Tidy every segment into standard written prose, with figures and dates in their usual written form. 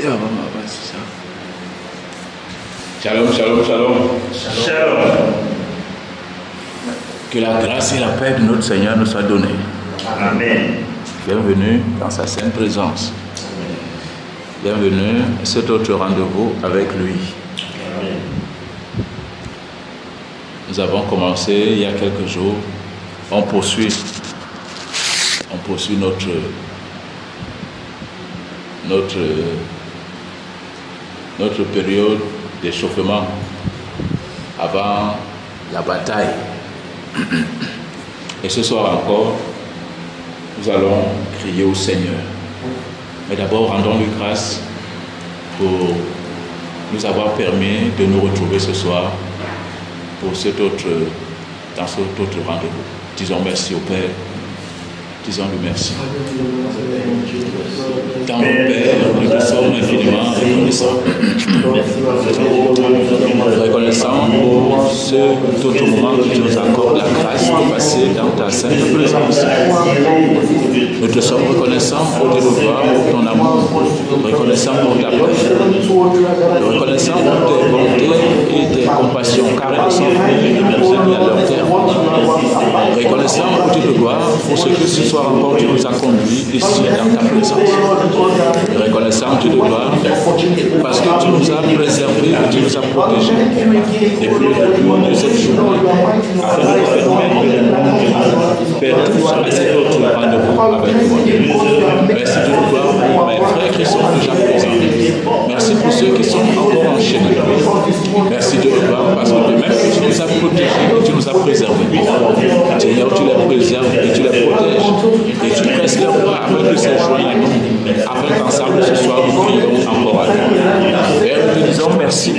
Shalom, shalom, shalom. Shalom. Que la grâce et la paix de notre Seigneur nous soient données. Amen. Bienvenue dans sa sainte présence. Bienvenue à cet autre rendez-vous avec lui. Amen. Nous avons commencé il y a quelques jours. On poursuit notre période d'échauffement avant la bataille. Et ce soir encore, nous allons crier au Seigneur. Mais d'abord, rendons-lui grâce pour nous avoir permis de nous retrouver ce soir pour dans cet autre rendez-vous. Disons merci au Père. Disons-lui merci. Dans le Père, nous te sommes infiniment reconnaissants. Reconnaissants pour ce autre moment que tu nous accordes la grâce de passer dans ta sainte présence. Nous te sommes reconnaissants pour tes devoirs, pour ton amour, reconnaissants pour ta paix, reconnaissants pour tes bontés et tes compassions, car elles sont finies à leur terme. Reconnaissants pour tes devoirs, pour ce que ce soir encore tu nous as conduits ici dans ta présence. Reconnaissant tes devoirs, parce que tu nous as préservés et tu nous as protégés depuis le début de cette journée, afin de permettre de faire tous à cet autre rendez-vous avec toi. Merci de nous voir pour mes frères qui sont déjà présents. Merci pour ceux qui sont encore enchaînés. Merci de nous voir parce que même que tu nous as protégés et tu nous as préservés. Seigneur, tu les préserves et tu les protèges. Et tu presses leurs bras afin qu'ils se joignent à nous, afin qu'ensemble ce soir nous prions encore à toi. Père, nous te disons merci.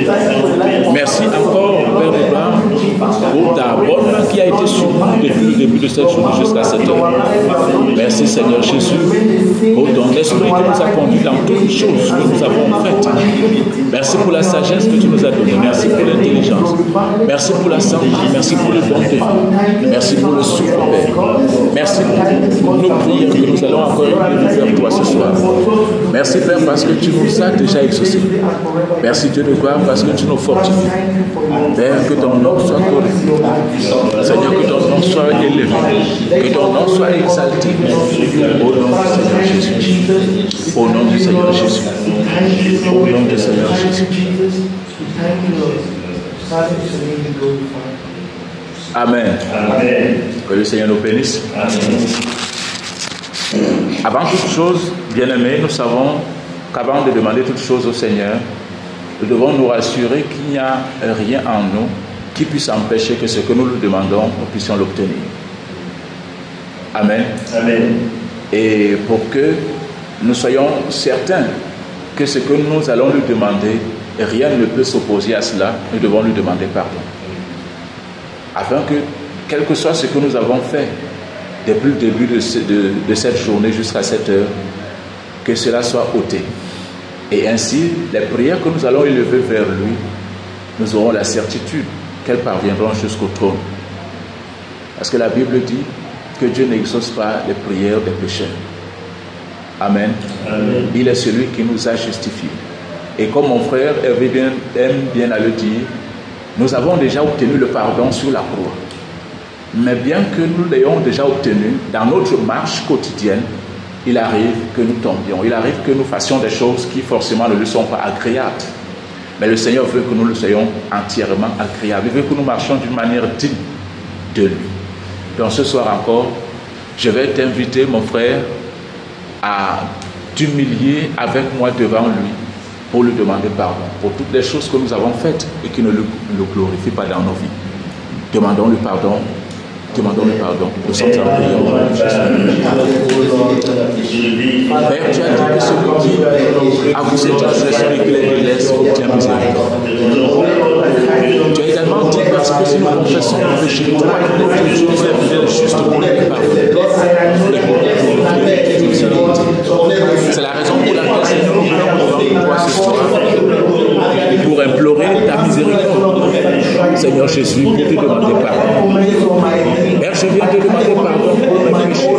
Merci encore, Père de gloire, pour ta bonne main qui a été sur nous depuis le début de cette journée jusqu'à cette heure. Merci Seigneur Jésus pour ton esprit qui nous a conduits dans toutes les choses que nous avons faites. Merci pour la sagesse que tu nous as donnée. Merci pour l'intelligence. Merci pour la santé. Merci pour le bon de vie. Merci pour le souffle, Père. Merci pour nos prières que nous allons encore élever vers toi ce soir. Merci Père parce que tu nous as déjà exaucés. Merci Dieu de gloire parce que tu nous fortifies. Père, que ton nom soit glorifié. Seigneur, que ton nom soit élevé. Que ton nom soit exalté. Au nom du Seigneur Jésus. Au nom du Seigneur Jésus. Au nom du Seigneur Jésus. Amen. Amen. Que le Seigneur nous bénisse. Amen. Avant toute chose, bien-aimés, nous savons qu'avant de demander toute chose au Seigneur, nous devons nous rassurer qu'il n'y a rien en nous qui puisse empêcher que ce que nous lui demandons, nous puissions l'obtenir. Amen. Amen. Et pour que nous soyons certains que ce que nous allons lui demander, rien ne peut s'opposer à cela, nous devons lui demander pardon. Afin que, quel que soit ce que nous avons fait depuis le début de cette journée jusqu'à cette heure, que cela soit ôté. Et ainsi, les prières que nous allons élever vers lui, nous aurons la certitude qu'elles parviendront jusqu'au trône. Parce que la Bible dit que Dieu n'exauce pas les prières des pécheurs. Amen. Amen. Il est celui qui nous a justifiés. Et comme mon frère aime bien à le dire, nous avons déjà obtenu le pardon sur la croix. Mais bien que nous l'ayons déjà obtenu, dans notre marche quotidienne, il arrive que nous tombions. Il arrive que nous fassions des choses qui forcément ne lui sont pas agréables. Mais le Seigneur veut que nous le soyons entièrement agréables. Il veut que nous marchions d'une manière digne de lui. Donc ce soir encore, je vais t'inviter, mon frère, à t'humilier avec moi devant lui pour lui demander pardon pour toutes les choses que nous avons faites et qui ne le glorifient pas dans nos vies. Demandons-lui pardon. Demandons-lui pardon. Nous sommes en prière au nom de Jésus. Père, tu as dit que celui qui avoue ses transgressions et qui les délaisse obtient miséricorde. Tu as également dit parce que si nous confessons nos péchés, toi, notre Dieu, tu es fidèle juste pour les pardonner et pour les miséricorde. C'est la raison pour laquelle Seigneur, nous venons devant toi ce soir pour implorer ta miséricorde. Seigneur Jésus, pour te demander pardon. Père, je viens te demander pardon pour mes péchés.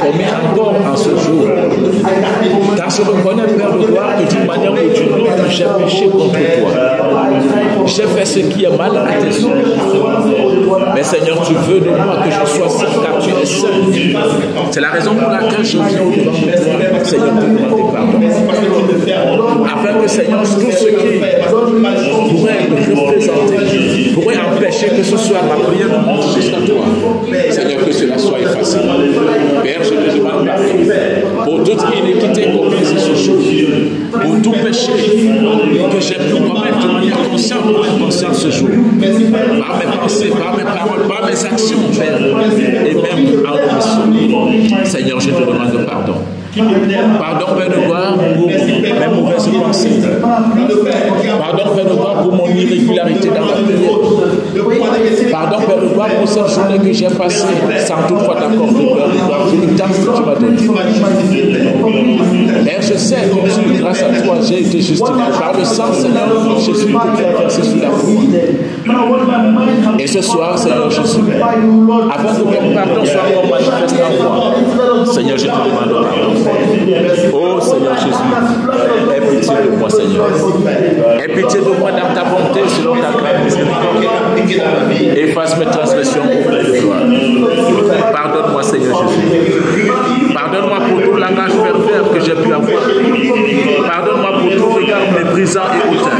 Combien encore en ce jour, dans je reconnais, Père de gloire, que d'une manière ou d'une autre, j'ai péché contre toi. J'ai fait ce qui est mal à tes yeux. Mais Seigneur, tu veux de moi que je sois saint, car tu es saint. C'est la raison pour laquelle je viens au devant de toi, Seigneur, te demander pardon. Afin que, Seigneur, tout ce qui pourrait me représenter, pourrait empêcher que ce soit ma prière monte jusqu'à toi, Seigneur, que cela soit effacé. Père, je te demande pardon pour toute iniquité commise ce jour, pour tout péché que j'ai pu commettre de manière consciente ou inconsciente ce jour, par mes pensées, par mes paroles, par mes actions, Père, et même en omission. Seigneur, je te demande pardon. Pardon, Père de gloire, pour mes mauvaises pensées. Pardon, Père de gloire, pour mon irrégularité dans la prière. Pardon, Père de gloire, pour cette journée que j'ai passée sans toutefois t'accorder, Père de gloire, pour le temps que tu m'as donné. Mais je sais que grâce à toi, j'ai été justifié par le sang, Seigneur Jésus, que tu as versé sur la croix. Et ce soir, Seigneur Jésus, afin que ton pardon soit encore manifesté en moi, Seigneur, je te demande pardon. Oh Seigneur Jésus, aie pitié de moi, Seigneur. Aie pitié de moi dans ta bonté, selon ta grande miséricorde. Efface mes transgressions auprès de toi. Pardonne-moi, Seigneur Jésus. Pardonne-moi pour tout langage pervers que j'ai pu avoir. Pardonne-moi pour tout regard méprisant et hautain.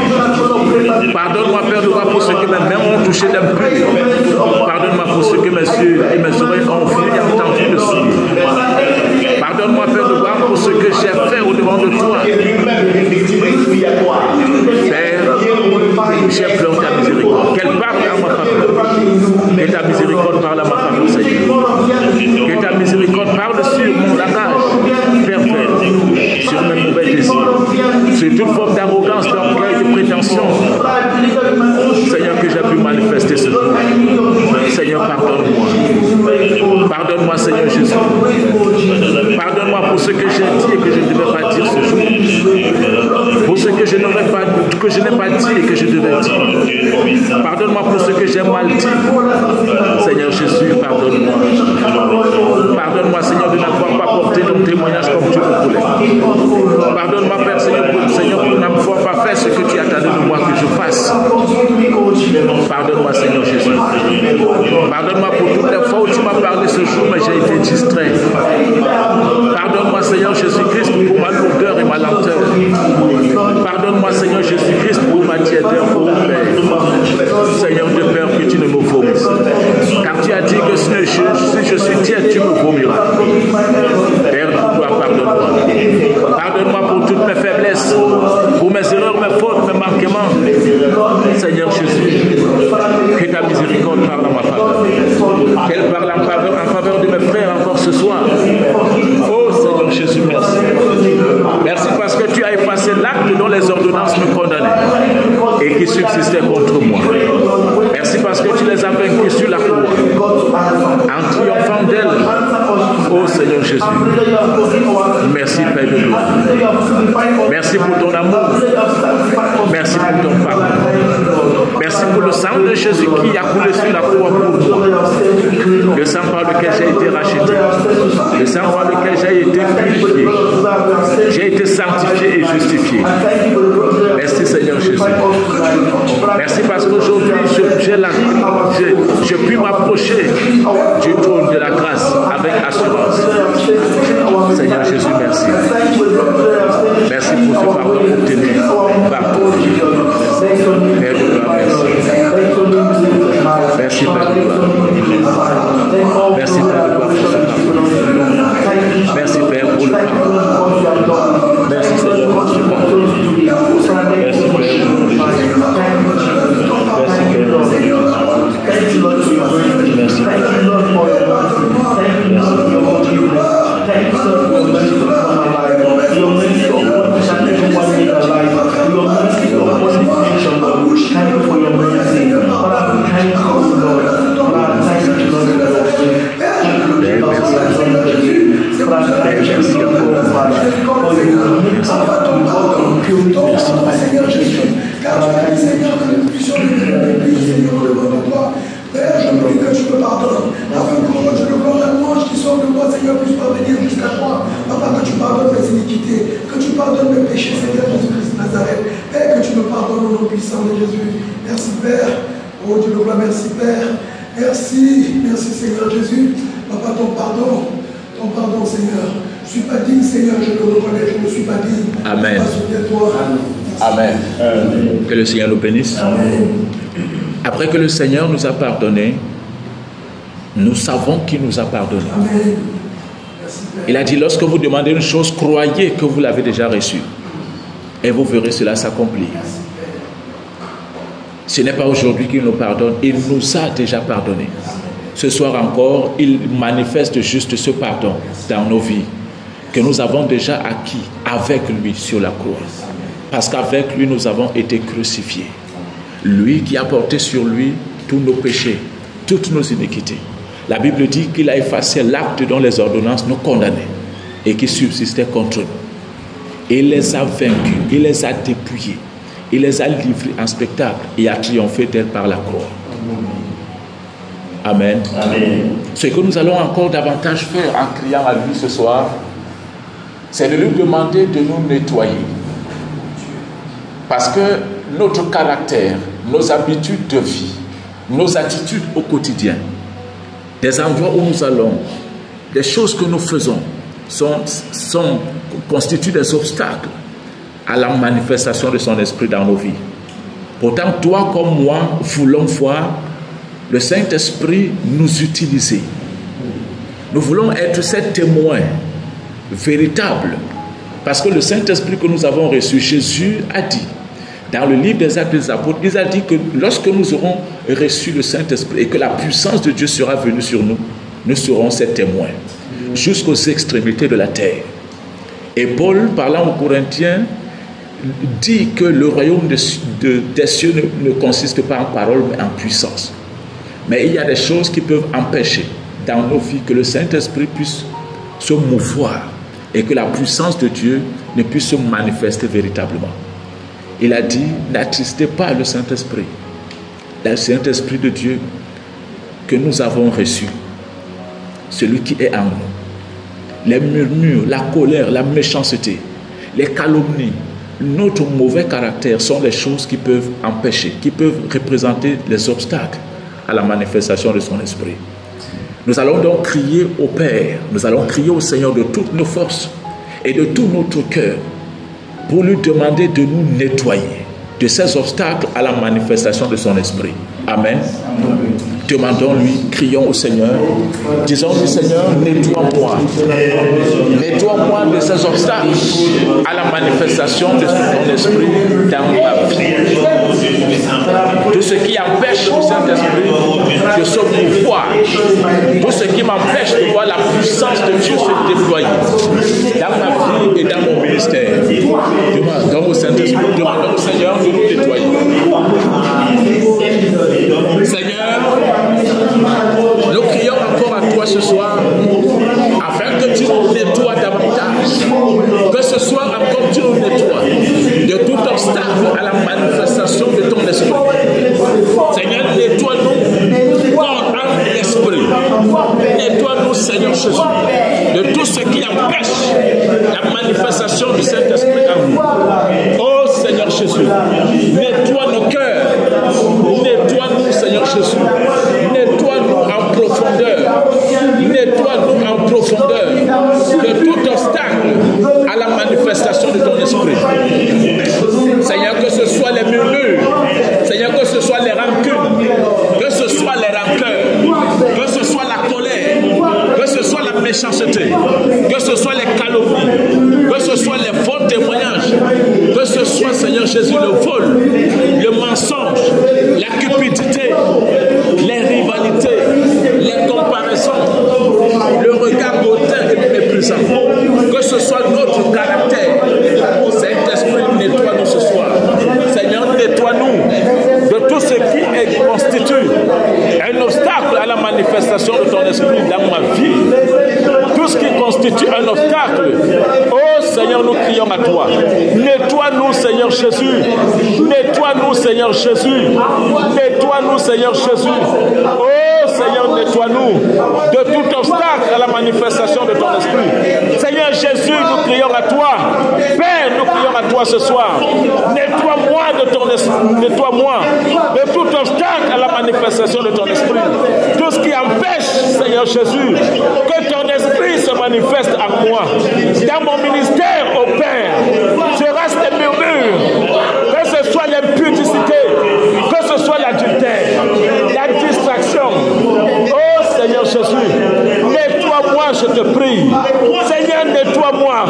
Pardonne-moi, Père de gloire, pour ce que mes mains ont touché d'impur. Pardonne-moi pour ce que mes yeux et mes oreilles ont vu et entendu de souillure. Pardonne-moi, Père de gloire, pour ce que j'ai fait au devant de toi. Père, j'ai pleuré ta miséricorde. Qu'elle parle à ma faveur. Que ta miséricorde parle à ma faveur, Seigneur. Que ta miséricorde parle sur mon langage pervers, sur mes mauvais désirs, sur toute forme d'arrogance, d'orgueil, de prétention. Seigneur, que j'ai pu manifester ce jour. Seigneur, pardonne-moi. Pardonne-moi, Seigneur Jésus. Pardonne-moi pour ce que j'ai dit et que je ne devais pas dire ce jour. Pour ce que je n'ai pas dit et que je devais dire. Pardonne-moi pour ce que j'ai mal dit. Seigneur Jésus, pardonne-moi. Pardonne-moi, Seigneur, de n'avoir pas porté ton témoignage comme tu le voulais. Pardonne-moi, Père, Seigneur, pour n'avoir pas fait ce que tu attendais de moi que je fasse. Pardonne-moi, Seigneur Jésus. Pardonne-moi pour toutes les fois où tu m'as parlé ce jour, mais j'ai été distrait. Pardonne-moi, Seigneur Jésus-Christ, pour ma lourdeur et ma lenteur. Pardonne-moi, Seigneur Jésus-Christ, pour ma tiédeur, pour mon Père. Seigneur de Père, que tu ne me vomisses. Car tu as dit que si je suis tiède, tu me vomiras. Père, pardonne-moi. Pardonne-moi pour toutes mes faiblesses, pour mes erreurs, mes fautes, mes manquements. Seigneur Jésus, que ta miséricorde parle en ma faveur. Qu'elle parle en faveur de mes frères encore ce soir. Oh Seigneur Jésus, merci. Merci parce que tu as effacé l'acte dont les ordonnances me condamnaient et qui subsistait contre moi. Merci parce que tu les as vaincus sur la croix en triomphant d'elle. Oh Seigneur Jésus. Merci Père de gloire. Merci pour ton amour. Merci pour ton pardon. Merci pour le sang de Jésus qui a coulé sur la croix pour moi. Le sang par lequel j'ai été racheté. Le sang par lequel j'ai été purifié. J'ai été sanctifié et justifié. Merci Seigneur Jésus. Merci parce qu'aujourd'hui je puis m'approcher du trône de la grâce avec assurance. Seigneur Jésus, merci. Merci pour ce pardon obtenu par toi. Père de gloire, merci. Merci Père de gloire. Merci Père de gloire pour ce pardon. Merci Père pour le pardon. Merci Seigneur pour ce pardon. Merci Père pour le Merci Père. Merci Père. Merci Père. pardonnes mes péchés, Seigneur Jésus-Christ de Nazareth, et que tu me pardonnes au nom puissant de Jésus. Merci Père, oh Dieu de gloire, merci Père, merci Seigneur Jésus, Papa, ton pardon Seigneur. Je ne suis pas digne Seigneur, je le reconnais, je ne suis pas digne. Amen. Amen. Que le Seigneur nous bénisse. Amen. Après que le Seigneur nous a pardonné, nous savons qu'il nous a pardonné. Amen. Il a dit, lorsque vous demandez une chose, croyez que vous l'avez déjà reçue. Et vous verrez cela s'accomplir. Ce n'est pas aujourd'hui qu'il nous pardonne, il nous a déjà pardonné. Ce soir encore, il manifeste juste ce pardon dans nos vies que nous avons déjà acquis avec lui sur la croix. Parce qu'avec lui, nous avons été crucifiés. Lui qui a porté sur lui tous nos péchés, toutes nos iniquités. La Bible dit qu'il a effacé l'acte dont les ordonnances nous condamnaient et qui subsistait contre nous. Il les a vaincus, il les a dépouillés, il les a livrés en spectacle et a triomphé d'elle par la croix. Amen. Amen. Ce que nous allons encore davantage faire en criant à lui ce soir, c'est de lui demander de nous nettoyer. Parce que notre caractère, nos habitudes de vie, nos attitudes au quotidien, des endroits où nous allons, des choses que nous faisons, constituent des obstacles à la manifestation de son esprit dans nos vies. Pourtant, toi comme moi, voulons voir le Saint-Esprit nous utiliser. Nous voulons être ces témoins véritables. Parce que le Saint-Esprit que nous avons reçu, Jésus a dit, dans le livre des Actes des Apôtres, il a dit que lorsque nous aurons reçu le Saint-Esprit et que la puissance de Dieu sera venue sur nous, nous serons ces témoins jusqu'aux extrémités de la terre. Et Paul, parlant aux Corinthiens, dit que le royaume des cieux ne consiste pas en parole, mais en puissance. Mais il y a des choses qui peuvent empêcher dans nos vies que le Saint-Esprit puisse se mouvoir et que la puissance de Dieu ne puisse se manifester véritablement. Il a dit, n'attristez pas le Saint-Esprit. Le Saint-Esprit de Dieu que nous avons reçu, celui qui est en nous. Les murmures, la colère, la méchanceté, les calomnies, notre mauvais caractère sont les choses qui peuvent empêcher, qui peuvent représenter les obstacles à la manifestation de son esprit. Nous allons donc crier au Père, nous allons crier au Seigneur de toutes nos forces et de tout notre cœur pour lui demander de nous nettoyer de ces obstacles à la manifestation de son esprit. Amen. Demandons-lui, crions au Seigneur, disons-lui, Seigneur, nettoie-moi. Nettoie-moi de ces obstacles à la manifestation de ton esprit dans ma vie. Tout ce qui empêche le Saint-Esprit de se mouvoir, tout ce qui m'empêche de voir la puissance de Dieu se déployer dans ma vie et dans mon ministère. Demandons au Saint-Esprit, demandons au Seigneur de nous nettoyer. Seigneur, nous crions encore à toi ce soir afin que tu nous nettoies davantage. Que ce soir encore tu nous nettoies de tout obstacle à la manifestation de ton esprit. Seigneur, nettoie-nous corps, âme et esprit. Nettoie-nous, Seigneur Jésus, de tout ce qui empêche la manifestation du Saint-Esprit en nous. Oh Seigneur Jésus, nettoie nos cœurs. Nettoie-nous, Seigneur Jésus. Nettoie-nous en profondeur. Nettoie-nous en profondeur de tout obstacle à la manifestation de ton esprit. Seigneur, que ce soit les murmures, Seigneur, que ce soit les rancunes, que ce soit les rancœurs, que ce soit la colère, que ce soit la méchanceté, que ce soit les calomnies, que ce soit les faux témoignages, que ce soit, Seigneur Jésus, le vol, le mensonge, la cupidité, les rivalités, les comparaisons, le regard hautain et méprisant, que ce soit notre caractère. Saint-Esprit, nettoie-nous ce soir. Seigneur, nettoie-nous de tout ce qui constitue un obstacle à la manifestation de ton esprit dans ma vie. Tout ce qui constitue un obstacle. Oh Seigneur, nous crions à toi. Nettoie-nous, Seigneur Jésus. Nettoie-nous, Seigneur Jésus. Nettoie-nous, Seigneur Jésus. Oh Seigneur, nettoie-nous de tout obstacle à la manifestation de ton esprit. Seigneur Jésus, nous crions à toi. Père, nettoie ce soir. Nettoie-moi de ton esprit, nettoie-moi de tout obstacle à la manifestation de ton esprit. Tout ce qui empêche, Seigneur Jésus, que ton esprit se manifeste à moi. Dans mon ministère au Père, sera-ce des murmures, que ce soit l'impudicité, que ce soit l'adultère, la distraction. Oh Seigneur Jésus, nettoie-moi, je te prie. Seigneur, nettoie-moi.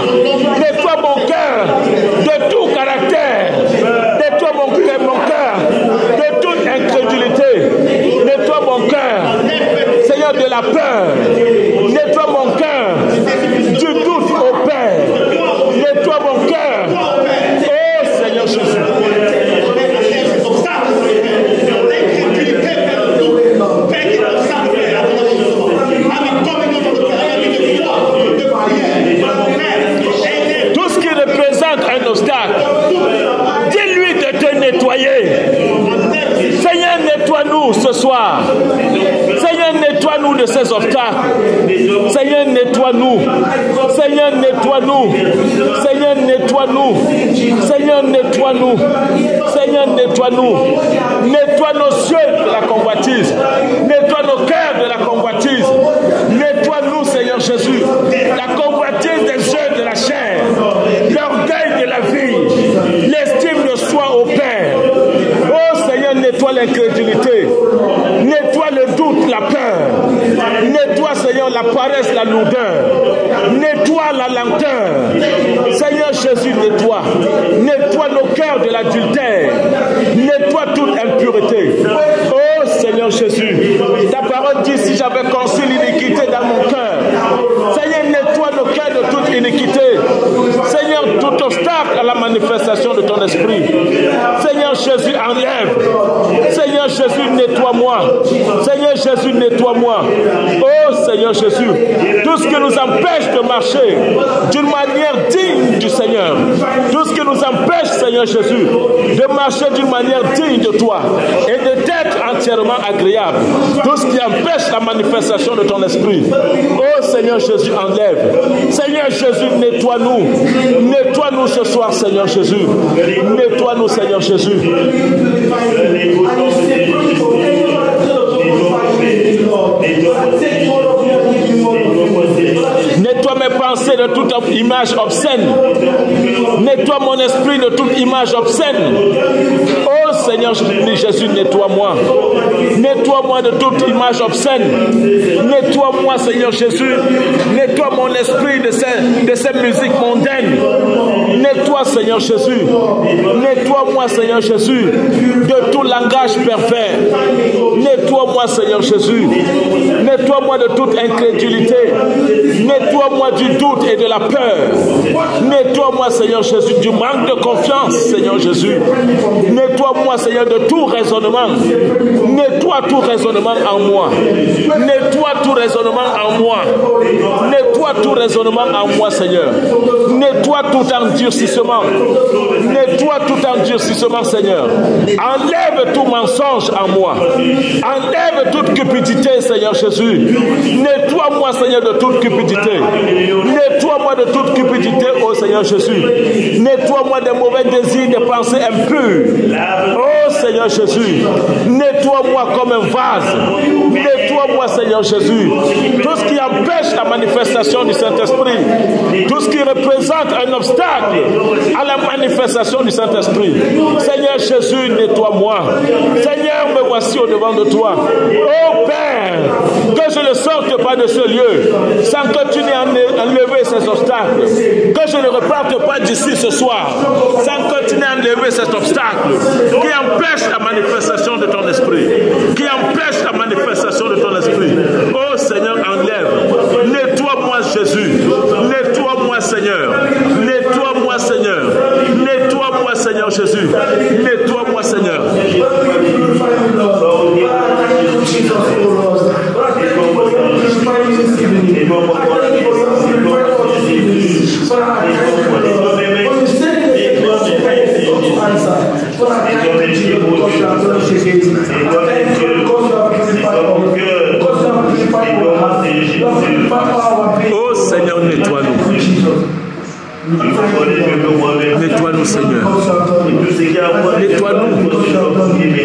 Nettoie mon cœur de tout caractère. Nettoie mon cœur de toute incrédulité. Nettoie mon cœur, Seigneur, de la peur. Nettoie mon cœur du doute au Père. Nettoie mon cœur. Oh Seigneur Jésus. Tout ce qui représente un obstacle, dis-lui de te nettoyer. Seigneur, nettoie-nous ce soir. Seigneur, nettoie-nous de ces obstacles. Seigneur, nettoie-nous. Seigneur, nettoie-nous. Seigneur, nettoie-nous. Seigneur, nettoie-nous. Seigneur, nettoie-nous. Nettoie nos yeux de la convoitise. Nettoie nos cœurs de la convoitise. Nettoie-nous, Seigneur Jésus. La convoitise des yeux de la chair. L'orgueil de la vie. L'estime de soi au Père. Oh Seigneur, nettoie l'incrédulité. Nettoie le doute, la peur. Nettoie, Seigneur, la paresse, la lourdeur. Nettoie la lenteur. Seigneur Jésus, nettoie. Nettoie nos cœurs de l'adultère. Nettoie toute impureté. Oh Seigneur Jésus, ta parole dit, si j'avais conçu l'iniquité dans mon cœur, Seigneur, nettoie nos cœurs de toute iniquité. Seigneur, tout obstacle à la manifestation de ton esprit. Seigneur Jésus, enlève. Seigneur Jésus, nettoie-moi. Seigneur Jésus, nettoie-moi. Oh Seigneur Jésus, tout ce qui nous empêche de marcher d'une manière digne du Seigneur, tout ce qui nous empêche, Seigneur Jésus, de marcher d'une manière digne de toi et de t'être entièrement agréable, tout ce qui empêche la manifestation de ton esprit. Oh Seigneur Jésus, enlève. Seigneur Jésus, nettoie-nous. Nettoie-nous ce soir, Seigneur Jésus. Nettoie-nous, Seigneur Jésus. Nettoie mes pensées de toute image obscène. Nettoie mon esprit de toute image obscène. Oh Seigneur Jésus, nettoie-moi. Nettoie-moi de toute image obscène. Nettoie-moi, Seigneur Jésus. Nettoie mon esprit de ces musiques mondaines. Nettoie, Seigneur Jésus. Nettoie-moi, Seigneur Jésus, de tout langage pervers. Nettoie-moi, Seigneur Jésus. Nettoie-moi de toute incrédulité. Nettoie-moi du doute et de la peur. Nettoie-moi, Seigneur Jésus, du manque de confiance, Seigneur Jésus. Nettoie-moi, Seigneur, de tout raisonnement. Nettoie tout raisonnement en moi. Nettoie tout raisonnement en moi. Nettoie tout raisonnement en moi, Seigneur. Nettoie tout endurcissement. Nettoie tout endurcissement, Seigneur. Enlève tout mensonge en moi. Enlève toute cupidité, Seigneur Jésus. Nettoie-moi, Seigneur, de toute cupidité. Nettoie-moi de toute cupidité, ô Seigneur Jésus. Nettoie-moi des mauvais désirs, des pensées impures. Oh Seigneur Jésus, nettoie-moi comme un vase. Nettoie-moi, Seigneur Jésus. Tout ce qui empêche la manifestation du Saint-Esprit, tout ce qui représente un obstacle à la manifestation du Saint-Esprit. Seigneur Jésus, nettoie-moi. Seigneur, me voici au devant de toi. Oh Père, que je ne sorte pas de ce lieu sans que tu n'aies enlevé ces obstacles. Que je ne reparte pas d'ici ce soir sans que tu n'aies enlevé cet obstacle qui empêche la manifestation de ton esprit. Qui empêche la manifestation de ton esprit. Oh Seigneur, enlève. Nettoie-moi Jésus. Nettoie-moi Seigneur. Nettoie-moi Seigneur. Nettoie-moi Seigneur Jésus. Nettoie-moi Seigneur. Oh Seigneur, nettoie-nous. Nettoie-nous, Seigneur. Nettoie-nous.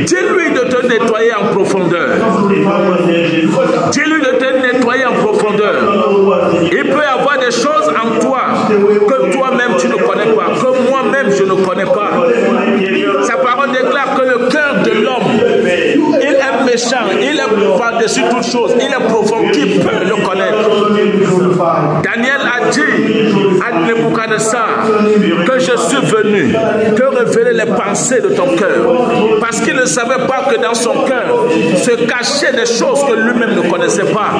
Dis-lui de te nettoyer en profondeur. Dis-lui de te nettoyer en profondeur. Il peut y avoir des choses en toi que toi-même tu ne connais pas, que moi-même je ne connais pas. Sa parole déclare que le cœur de l'homme, il est méchant, il est par-dessus toute chose, il est profond. Qui peut le connaître? Daniel a dit à Nebuchadnezzar que je suis venu te révéler les pensées de ton cœur, parce qu'il ne savait pas que dans son cœur se cachaient des choses que lui-même ne connaissait pas.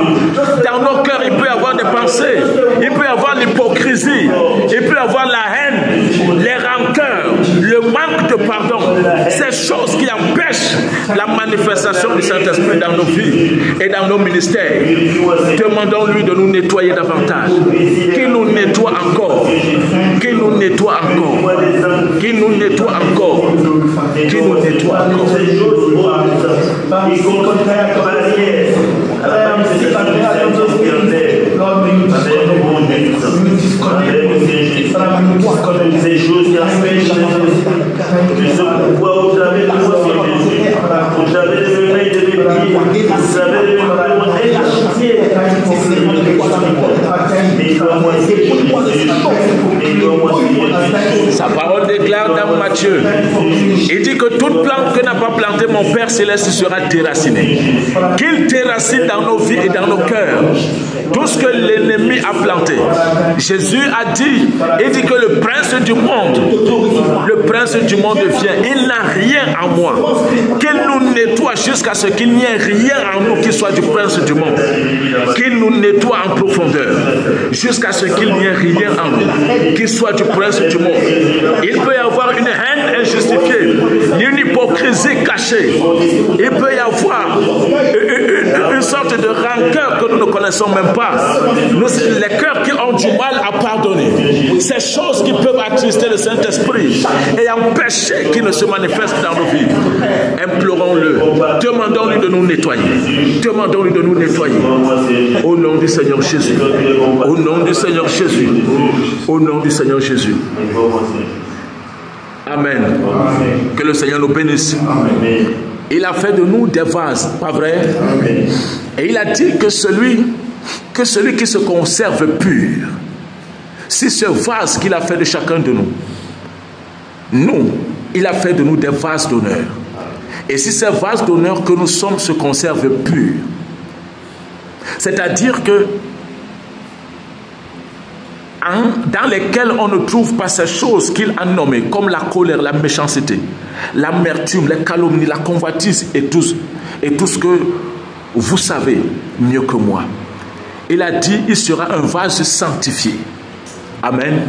Dans nos cœurs, il peut y avoir des pensées, il peut y avoir l'hypocrisie, il peut y avoir la haine, les rancœurs, le manque de pardon, ces choses qui empêchent la manifestation du Saint-Esprit dans nos vies et dans nos ministères. Demandons-lui de nous nettoyer davantage, qu'il nous nettoie encore, qu'il nous nettoie encore, qu'il nous nettoie encore, qu'il nous nettoie encore. Ces choses qui empêchent ce pouvoir au travers de moi, au travers de mes mains et de mes pieds, au travers de mes Sa parole déclare dans Matthieu, il dit que toute plante que n'a pas plantée mon Père Céleste sera déracinée. Qu'il déracine dans nos vies et dans nos cœurs tout ce que l'ennemi a planté. Jésus a dit, il dit que le prince du monde vient, il n'a rien en moi. Qu'il nous nettoie jusqu'à ce qu'il n'y ait rien en nous qui soit du prince du monde. Qu'il nous nettoie en profondeur jusqu'à ce qu'il n'y ait rien en nous qui soit du prince du monde. Il peut y avoir une haine injustifiée, une hypocrisie cachée. Il peut y avoir une sorte de rancœur que nous ne connaissons même pas. Les cœurs qui ont du mal à pardonner. Ces choses qui peuvent attrister le Saint-Esprit et empêcher qu'il ne se manifeste dans nos vies. Implorons-le. Demandons-lui de nous nettoyer. Demandons-lui de nous nettoyer. Au nom du Seigneur Jésus. Au nom du Seigneur Jésus. Au nom du Seigneur Jésus. Amen. Que le Seigneur nous bénisse. Il a fait de nous des vases, pas vrai? Et il a dit que celui qui se conserve pur, c'est ce vase qu'il a fait de chacun de nous. Il a fait de nous des vases d'honneur. Et si ces vases d'honneur que nous sommes se conservent purs, c'est-à-dire que dans lesquels on ne trouve pas ces choses qu'il a nommées, comme la colère, la méchanceté, l'amertume, les calomnies, la convoitise et tout ce que vous savez mieux que moi. Il a dit, il sera un vase sanctifié. Amen.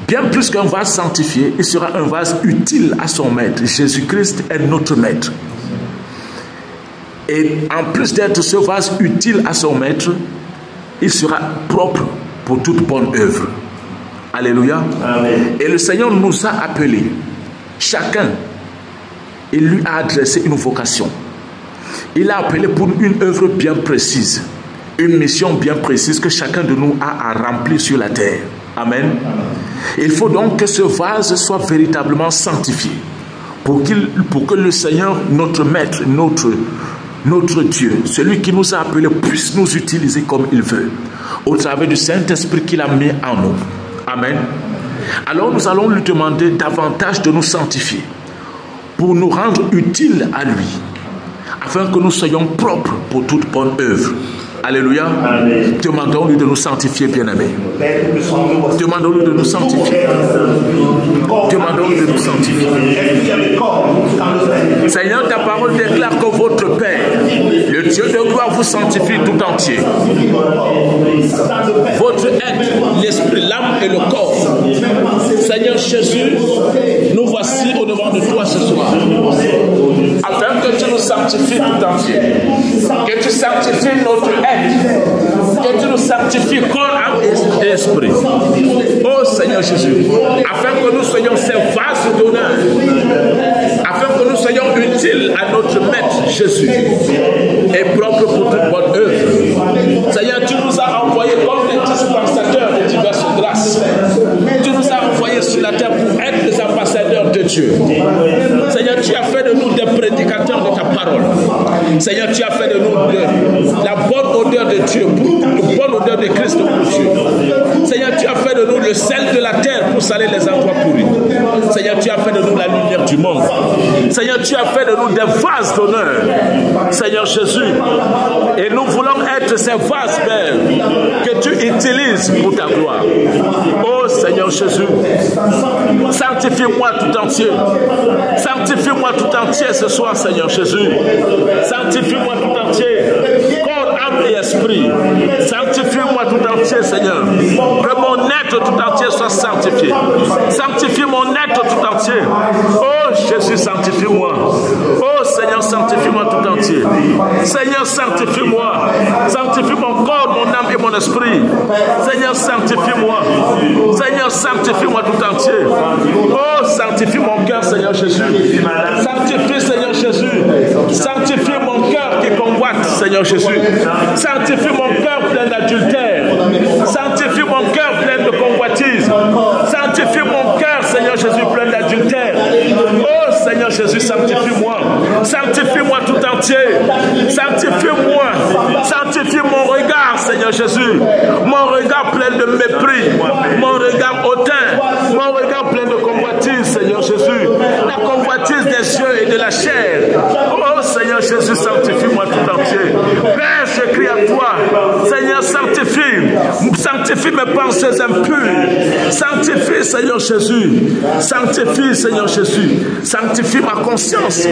Bien plus qu'un vase sanctifié, il sera un vase utile à son maître. Jésus-Christ est notre maître. Et en plus d'être ce vase utile à son maître, il sera propre pour toute bonne œuvre. Alléluia. Amen. Et le Seigneur nous a appelés, chacun, il lui a adressé une vocation. Il a appelé pour une œuvre bien précise, une mission bien précise que chacun de nous a à remplir sur la terre. Amen. Il faut donc que ce vase soit véritablement sanctifié pour que le Seigneur, notre maître, notre Dieu, celui qui nous a appelés, puisse nous utiliser comme il veut, au travers du Saint-Esprit qu'il a mis en nous. Amen. Alors nous allons lui demander davantage de nous sanctifier pour nous rendre utiles à lui, afin que nous soyons propres pour toute bonne œuvre. Alléluia. Amen. Demandons-lui de nous sanctifier, bien-aimés. Demandons-lui de nous sanctifier. Demandons-lui de nous sanctifier. Seigneur, ta parole déclare que votre Père, le Dieu de gloire, vous sanctifie tout entier. Votre être, l'esprit, l'âme et le corps. Seigneur Jésus, nous voici au devant de toi ce soir, afin que tu nous sanctifies tout entier. Que tu sanctifies notre être. Que tu nous sanctifies corps, âme et esprit. Oh Seigneur Jésus, afin que nous soyons ces vases d'honneur, afin que nous soyons utiles à notre Maître Jésus et propres pour toute bonne œuvre. Seigneur, tu nous as envoyés comme des dispensateurs de diverses grâces. Tu nous as envoyés sur la terre pour être Dieu. Seigneur, tu as fait de nous des prédicateurs de ta parole. Seigneur, tu as fait de nous la bonne odeur de Dieu, la bonne odeur de Christ pour Dieu. Seigneur, tu as fait de nous le sel de la terre pour saler les endroits pourris. Seigneur, tu as fait de nous la lumière du monde. Seigneur, tu as fait de nous des vases d'honneur. Seigneur Jésus, et nous voulons être ces vases, Père, que tu utilises pour ta gloire. Oh Seigneur Jésus, sanctifie-moi tout entier. Sanctifie-moi tout entier ce soir, Seigneur Jésus. Sanctifie-moi tout entier. Corps, âme et esprit. Sanctifie-moi tout entier, Seigneur. Que mon être tout entier soit sanctifié. Sanctifie mon être tout entier. Oh Jésus, sanctifie-moi. Oh Seigneur, sanctifie-moi tout entier. Seigneur, sanctifie-moi. Sanctifie mon corps, mon âme et mon esprit. Seigneur, sanctifie-moi. Seigneur, sanctifie-moi tout entier. Oh, sanctifie mon cœur, Seigneur Jésus. Sanctifie, Seigneur Jésus. Sanctifie mon cœur qui convoite, Seigneur Jésus. Sanctifie mon cœur plein d'adultère. Sanctifie mon cœur plein de convoitise. Sanctifie mon cœur, Seigneur Jésus, plein d'adultère. Oh, Seigneur Jésus, sanctifie-moi. Sanctifie-moi tout entier. Sanctifie-moi. Sanctifie mon regard, Seigneur Jésus. Mon regard plein de mépris. Mon regard hautain. Mon regard plein de convoitise, Seigneur Jésus. La convoitise des yeux et de la chair. Oh, Seigneur Jésus, sanctifie-moi tout entier. Père, je crie à toi. Seigneur, sanctifie. Sanctifie mes pensées impures. Sanctifie, Seigneur Jésus. Sanctifie, Seigneur Jésus. Sanctifie ma conscience.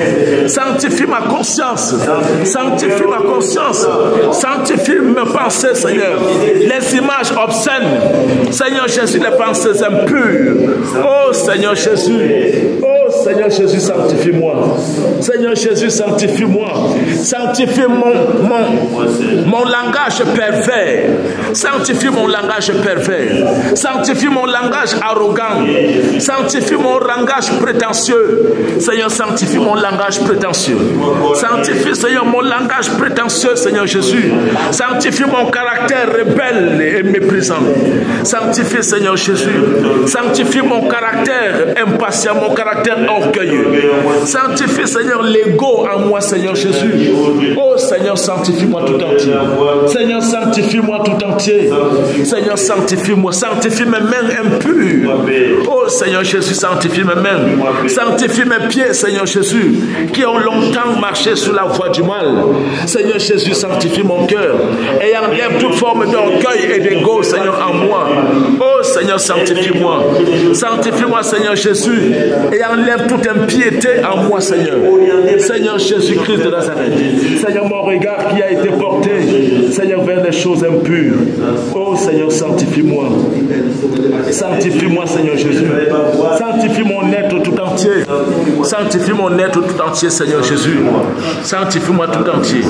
Sanctifie ma conscience. Sanctifie ma conscience. Sanctifie mes pensées, Seigneur. Les images obscènes. Seigneur Jésus, les pensées impures. Oh, Seigneur Jésus. Oh, Seigneur Jésus, sanctifie-moi. Seigneur Jésus, sanctifie-moi. Sanctifie mon langage pervers. Sanctifie mon langage pervers. Sanctifie mon langage arrogant. Sanctifie mon langage prétentieux. Seigneur, sanctifie mon langage prétentieux. Sanctifie, Seigneur, mon langage prétentieux, Seigneur Jésus. Sanctifie mon caractère rebelle et méprisant. Sanctifie, Seigneur Jésus. Sanctifie mon caractère impatient, mon caractère orgueilleux. Sanctifie, Seigneur, l'ego en moi, Seigneur Jésus. Oh, Seigneur, sanctifie-moi tout entier. Seigneur, sanctifie-moi tout entier. Seigneur, sanctifie-moi. Sanctifie mes mains impures. Oh, Seigneur Jésus, sanctifie mes mains. Sanctifie mes pieds, Seigneur Jésus, qui ont longtemps marché sur la voie du mal. Seigneur Jésus, sanctifie mon cœur et enlève toute forme d'orgueil et d'égo, Seigneur, en moi. Oh, Seigneur, sanctifie-moi. Sanctifie-moi, Seigneur Jésus, et enlève toute impiété en moi, Seigneur. Seigneur Jésus-Christ de Nazareth. Seigneur, mon regard qui a été porté, Seigneur, vers les choses impures. Oh, Seigneur, sanctifie-moi. Sanctifie-moi, Seigneur Jésus. Sanctifie mon être tout entier. Sanctifie mon être tout entier, Seigneur Jésus. Sanctifie-moi tout entier,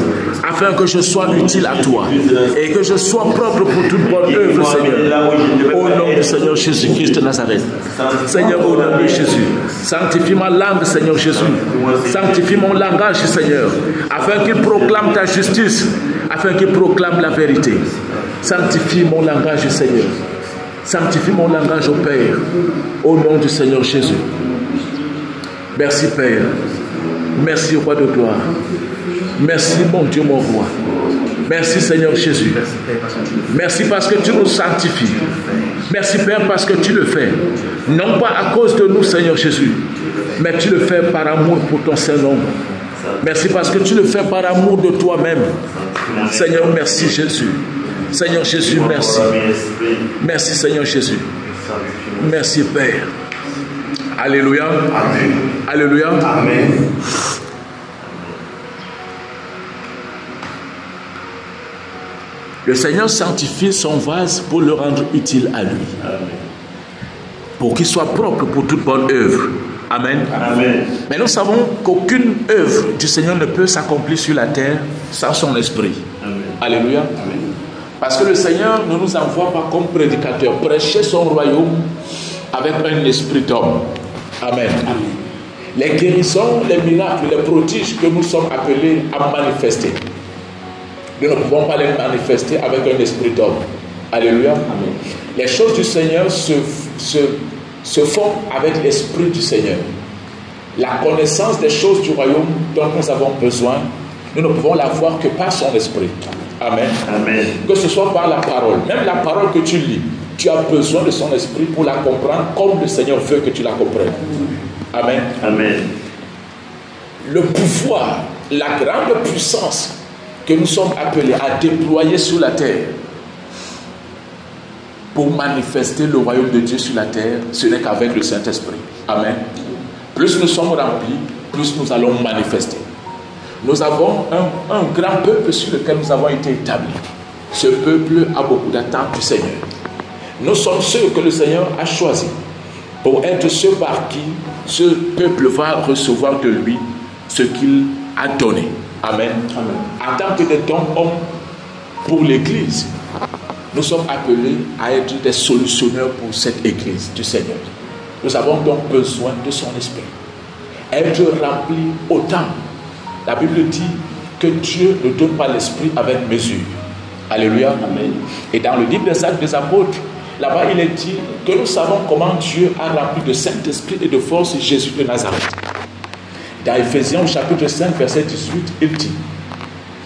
afin que je sois utile à toi et que je sois propre pour toute bonne œuvre, Seigneur. Au nom du Seigneur Jésus-Christ de Nazareth. Seigneur, au nom de Jésus. Sanctifie ma langue, Seigneur Jésus. Sanctifie mon langage, Seigneur, afin qu'il proclame ta justice, afin qu'il proclame la vérité. Sanctifie mon langage, Seigneur. Sanctifie mon langage au Père, au nom du Seigneur Jésus. Merci, Père. Merci, Roi de gloire. Merci, mon Dieu, mon Roi. Merci, Seigneur Jésus. Merci parce que tu nous sanctifies. Merci, Père, parce que tu le fais. Non pas à cause de nous, Seigneur Jésus, mais tu le fais par amour pour ton Saint-Nom. Merci parce que tu le fais par amour de toi-même. Seigneur, merci, Jésus. Seigneur Jésus, merci. Merci, Seigneur Jésus. Merci, Père. Alléluia. Amen. Alléluia. Amen. Le Seigneur sanctifie son vase pour le rendre utile à lui. Amen. Pour qu'il soit propre pour toute bonne œuvre. Amen. Amen. Mais nous savons qu'aucune œuvre du Seigneur ne peut s'accomplir sur la terre sans son esprit. Amen. Alléluia. Amen. Parce que le Seigneur ne nous envoie pas comme prédicateurs prêcher son royaume avec un esprit d'homme. Amen. Amen. Les guérisons, les miracles, les prodiges que nous sommes appelés à manifester, nous ne pouvons pas les manifester avec un esprit d'homme. Alléluia. Amen. Les choses du Seigneur se font avec l'esprit du Seigneur. La connaissance des choses du royaume dont nous avons besoin, nous ne pouvons l'avoir que par son esprit. Amen. Amen. Que ce soit par la parole. Même la parole que tu lis, tu as besoin de son esprit pour la comprendre comme le Seigneur veut que tu la comprennes. Amen. Amen. Le pouvoir, la grande puissance que nous sommes appelés à déployer sur la terre pour manifester le royaume de Dieu sur la terre, ce n'est qu'avec le Saint-Esprit. Amen. Plus nous sommes remplis, plus nous allons manifester. Nous avons un grand peuple sur lequel nous avons été établis. Ce peuple a beaucoup d'attentes du Seigneur. Nous sommes ceux que le Seigneur a choisis pour être ceux par qui ce peuple va recevoir de lui ce qu'il a donné. Amen. Amen. En tant que des hommes pour l'Église, nous sommes appelés à être des solutionneurs pour cette Église du Seigneur. Nous avons donc besoin de son esprit. Être rempli autant. La Bible dit que Dieu ne donne pas l'esprit avec mesure. Alléluia. Amen. Et dans le livre des Actes des Apôtres, là-bas il est dit que nous savons comment Dieu a rempli de Saint-Esprit et de force Jésus de Nazareth. Dans Ephésiens chapitre 5 verset 18, il dit: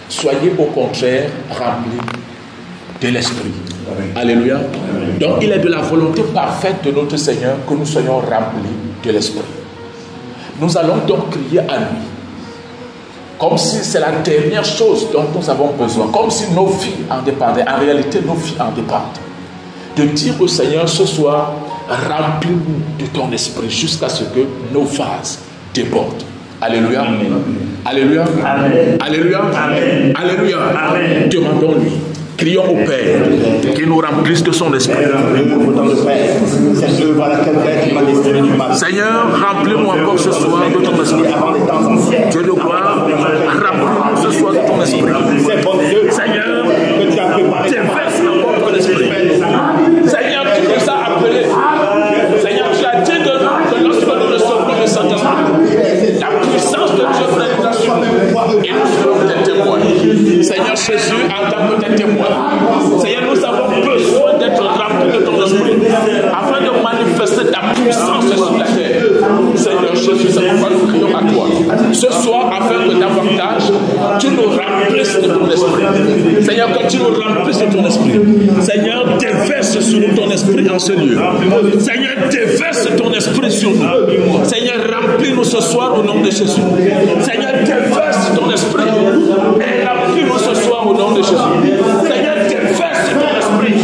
soyez au contraire remplis de l'esprit. Amen. Alléluia. Amen. Donc il est de la volonté parfaite de notre Seigneur que nous soyons remplis de l'esprit. Nous allons donc crier à lui comme si c'est la dernière chose dont nous avons besoin, comme si nos vies en dépendaient. En réalité, nos vies en dépendent. De dire au Seigneur ce soir: remplis-nous de ton esprit jusqu'à ce que nos vases débordent. Alléluia. Amen. Alléluia. Amen. Alléluia. Amen. Alléluia. Amen. Demandons-lui. Crions au Père qui nous remplisse de son esprit. Seigneur, remplis-moi encore ce soir de ton esprit. Dieu de gloire, remplis-nous ce soir de ton esprit. Seigneur, déverse encore ton esprit. Seigneur, tu nous as appelés. Seigneur, tu as dit de nous que lorsque nous recevons le Saint-Esprit, la puissance de Dieu va nous assumer et nous serons tes témoins. Seigneur Jésus, en tant que tes témoins, Seigneur, nous avons besoin d'être remplis de ton esprit afin de manifester ta puissance sur la terre. Seigneur Jésus, c'est pourquoi nous crions à toi ce soir afin que davantage tu nous remplisses de ton esprit. Seigneur, que tu nous remplisses de ton esprit. Seigneur, déverse sur nous ton esprit en ce lieu. Seigneur, déverse ton esprit sur nous. Seigneur, remplis-nous ce soir au nom de Jésus. Seigneur, déverse ton esprit et remplis-nous ce soir au nom de Jésus. Seigneur, déverse ton esprit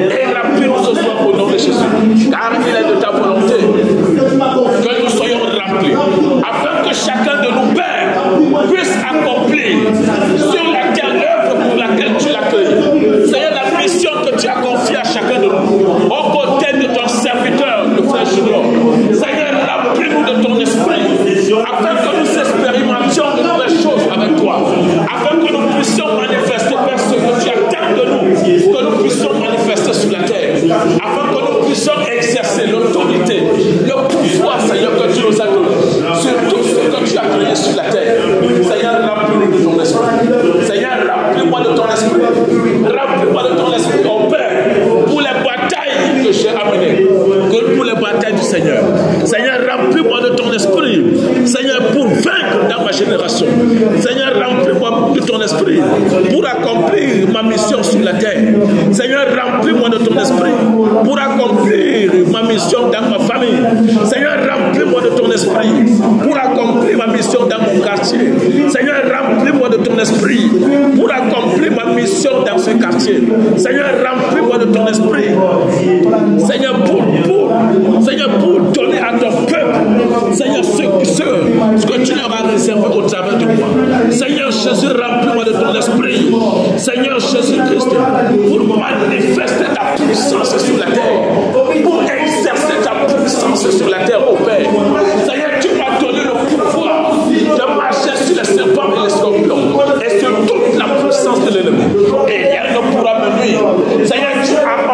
et remplis-nous ce soir au nom de Jésus. Car il est de ta volonté que nous soyons remplis, afin que chacun de nous, Père, puisse accomplir sur la terre l'œuvre pour laquelle tu l'accueilles. Seigneur, la mission que tu as confiée à chacun de nous, aux côtés de ton serviteur, le frère Junior. Seigneur, remplis-nous de ton esprit, afin que nous expérimentions de nouvelles choses avec toi, afin que nous puissions manifester, Père, ce que tu attends de nous, que nous puissions manifester sur la terre, afin que nous puissions exercer l'autorité, le pouvoir, Seigneur, que tu nous as donné, sur tout ce que tu as créé sur la terre. Seigneur, remplis-nous de ton esprit. Seigneur, remplis-moi de ton esprit. Remplis-moi de ton esprit, oh Père, pour les batailles que j'ai amenées, que pour les batailles du Seigneur. Seigneur, remplis-moi de ton esprit. Seigneur, pour vaincre dans ma génération. Seigneur, remplis-moi de ton esprit pour accomplir ma mission sur la terre. Seigneur, remplis-moi de ton esprit pour accomplir ma mission dans ma famille. Seigneur, remplis-moi de ton esprit pour accomplir ma mission dans mon quartier. Seigneur, remplis-moi de ton esprit pour accomplir ma mission dans ce quartier. Seigneur, remplis-moi de ton esprit. Seigneur, pour donner à ton peuple, Seigneur, ce que tu leur as réservé au travers de moi. Seigneur Jésus, remplis-moi de ton esprit. Seigneur Jésus-Christ, pour manifester ta puissance sur la terre, pour exercer ta puissance sur la terre, ô Père. Seigneur, tu m'as donné le pouvoir de marcher sur les serpents et les scorpions et sur toute la puissance de l'ennemi. Et rien ne pourra me nuire. Seigneur, tu as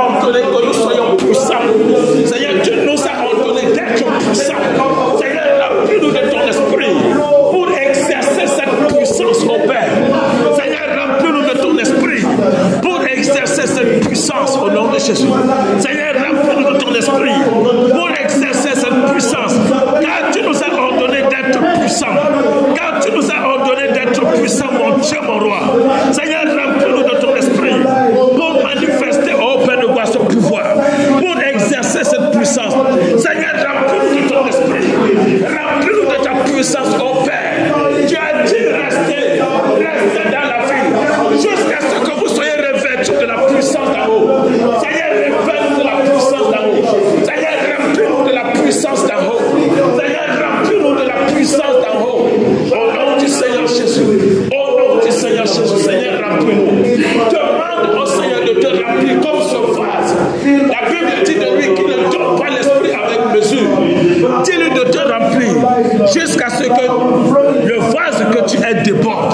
puissance d'en haut. Seigneur, remplis-nous de la puissance d'en haut. Au nom du Seigneur Jésus. Au nom du Seigneur Jésus. Seigneur, remplis-nous. Demande au Seigneur de te remplir comme ce vase. La Bible dit de lui qu'il ne donne pas l'esprit avec mesure. Dis-lui de te remplir jusqu'à ce que le vase que tu es déborde.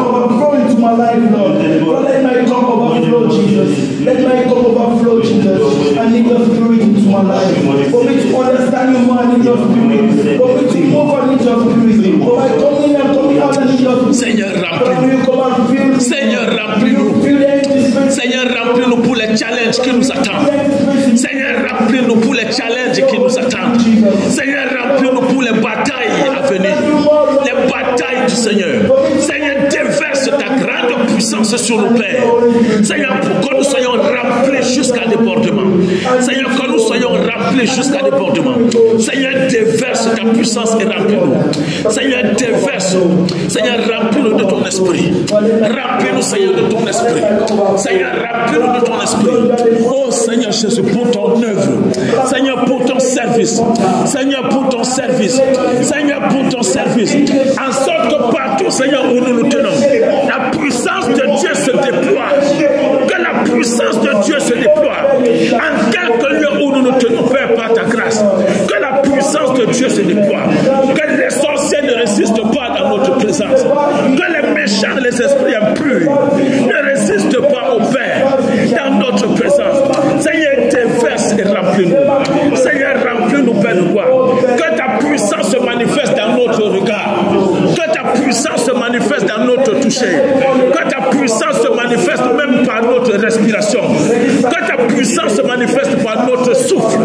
Let my cup overflow, Jesus. I need your spirit into my life. For me to understand you more, I need your spirit. For me to move, I need your spirit. For my coming and coming out, I need your spirit. Seigneur, remplis-nous. Seigneur, remplis-nous. Seigneur, remplis-nous pour les challenges qui nous attendent. Seigneur, remplis-nous pour les challenges qui nous attendent. Seigneur, remplis-nous pour les batailles à venir. Les batailles du Seigneur. Seigneur, déverse ta grande puissance sur nos pères. Seigneur, pour que nous soyons remplis jusqu'à débordement. Seigneur, que nous soyons remplis jusqu'à débordement. Seigneur, déverse ta puissance et remplis-nous. Seigneur, déverse. Seigneur, remplis-nous de ton esprit. Remplis-nous, Seigneur, de ton esprit. Seigneur, remplis-nous de ton esprit. Oh Seigneur Jésus, pour ton œuvre. Seigneur, pour ton service. Seigneur, pour ton service. Seigneur, pour ton service. En sorte que partout, Seigneur, où nous nous tenons, la puissance de Dieu se déploie. Que la puissance de Dieu se déploie. En quelque lieu où nous nous tenons, Père, par ta grâce. Que la puissance de Dieu se déploie. Que les sorciers ne résistent pas dans notre présence. Que les méchants, les esprits impurs ne résistent pas au Père dans notre présence. Seigneur, déverse et remplis-nous. Seigneur, remplis-nous, Père de gloire. Que ta puissance se manifeste dans notre regard. Que ta puissance se manifeste dans notre toucher. Que ta puissance se manifeste même par notre respiration. Que ta puissance se manifeste par notre souffle.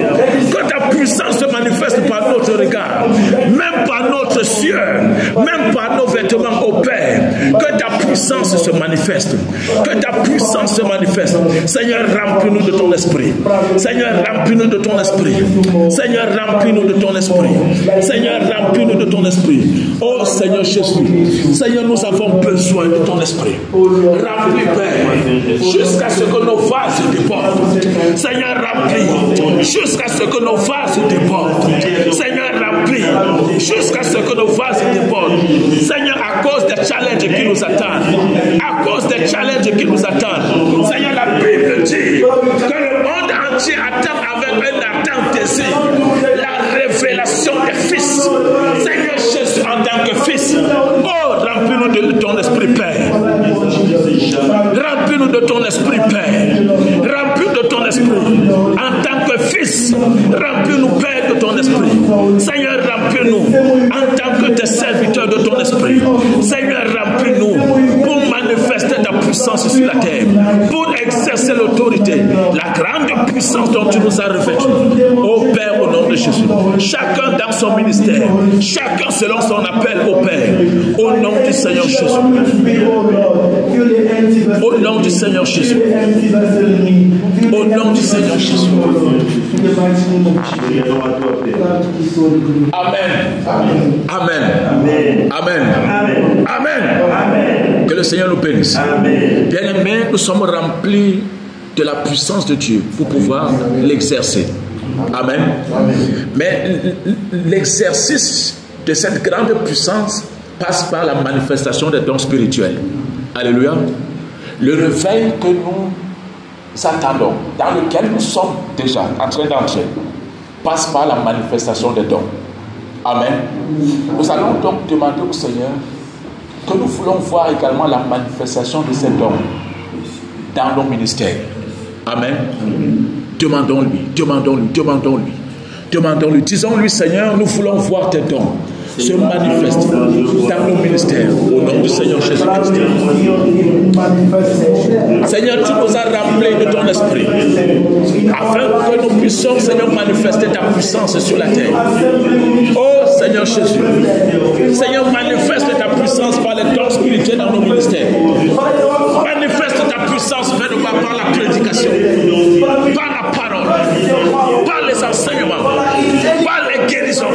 Que ta puissance se manifeste par notre regard. Même par notre sueur. Même par nos vêtements au Père. Que ta puissance se manifeste. Que ta puissance se manifeste. Seigneur, remplis-nous de ton esprit. Seigneur, remplis-nous de ton esprit. Seigneur, remplis-nous de ton esprit. Seigneur, remplis-nous de ton esprit. Oh Seigneur Jésus. Seigneur, nous avons besoin de ton esprit. Remplis, Père, jusqu'à ce que nos vases débordent. Seigneur, remplis jusqu'à ce que nos vases débordent. Seigneur, remplis jusqu'à ce que nos vases débordent. Seigneur, à cause des challenges qui nous attendent. À cause des challenges qui nous attendent. Seigneur, la Bible dit que le monde entier attend avec un ardent désir la révélation des fils. Seigneur Jésus, en tant que fils, oh, remplis-nous de ton esprit, Père. Remplis-nous de ton esprit, Père. Remplis-nous de ton esprit. En tant que fils, remplis-nous, Père, de ton esprit. Seigneur, remplis-nous en tant que tes serviteurs de ton esprit. Seigneur, remplis-nous pour manifester ta puissance sur la terre, pour exercer l'autorité, la grande puissance dont tu nous as revêtus. Ô Père, au nom de Jésus, chacun dans son ministère, chacun selon son appel au Père, au nom du Seigneur Jésus. Au nom du Seigneur Jésus. Au nom du Seigneur Jésus. Amen. Amen. Amen. Amen. Que le Seigneur nous bénisse. Bien-aimés, nous sommes remplis de la puissance de Dieu pour pouvoir l'exercer. Amen. Mais l'exercice de cette grande puissance passe par la manifestation des dons spirituels. Alléluia. Le réveil que nous attendons, dans lequel nous sommes déjà en train d'entrer, passe par la manifestation des dons. Amen. Nous allons donc demander au Seigneur que nous voulons voir également la manifestation de ces dons dans nos ministères. Amen. Demandons-lui, demandons-lui, demandons-lui, demandons-lui. Disons-lui, Seigneur, nous voulons voir tes dons se manifester dans nos ministères au nom du Seigneur Jésus-Christ. Seigneur, tu nous as remplis de ton esprit afin que nous puissions, Seigneur, manifester ta puissance sur la terre. Oh Seigneur Jésus, Seigneur, manifeste ta puissance par les dons spirituels dans nos ministères. Manifeste ta puissance par la prédication, par la parole, par les enseignements, par les guérisons,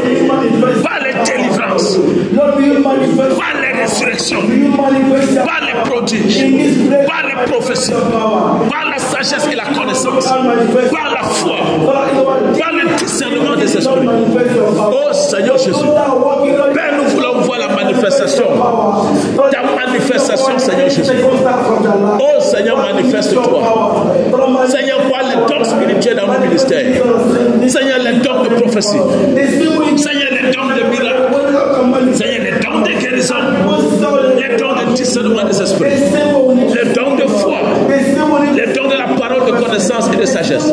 par les délivrances, par les résurrections, par les prodiges, par les prophéties, par la sagesse et la connaissance, par la foi, par le discernement des esprits. Oh Seigneur Jésus. Père, nous voulons voir la manifestation. Ta manifestation, Seigneur Jésus. Oh Seigneur, manifeste-toi. Seigneur, vois les dons spirituels dans nos ministères. Seigneur, les dons de prophétie. Seigneur, les dons de miracles. Seigneur, les dons de guérison. Les dons de discernement des esprits. Les dons de foi. Les dons de la parole de connaissance et de sagesse.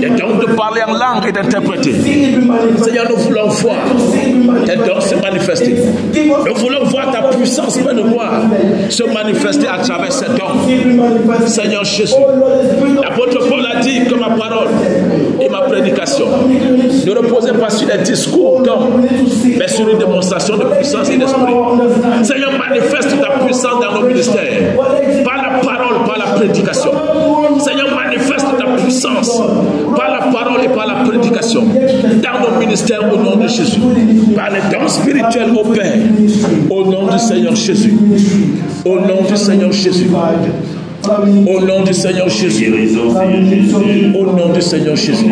Les dons de parler en langue et d'interpréter. Seigneur, nous voulons voir tes dons se manifester. Nous voulons voir ta puissance, Père de gloire, se manifester à travers ces dons. Seigneur Jésus, l'apôtre Paul a dit que ma parole et ma prédication ne reposaient pas sur des discours d'hommes, mais sur une démonstration de puissance et d'esprit. Seigneur, manifeste ta puissance dans nos ministères, par la parole, par la prédication. Seigneur, manifeste ta puissance par la parole et par la prédication dans nos ministères au nom de Jésus. Par les dons spirituels au Père, au nom du Seigneur Jésus. Au nom du Seigneur Jésus. Au nom du Seigneur Jésus. Au nom du Seigneur Jésus.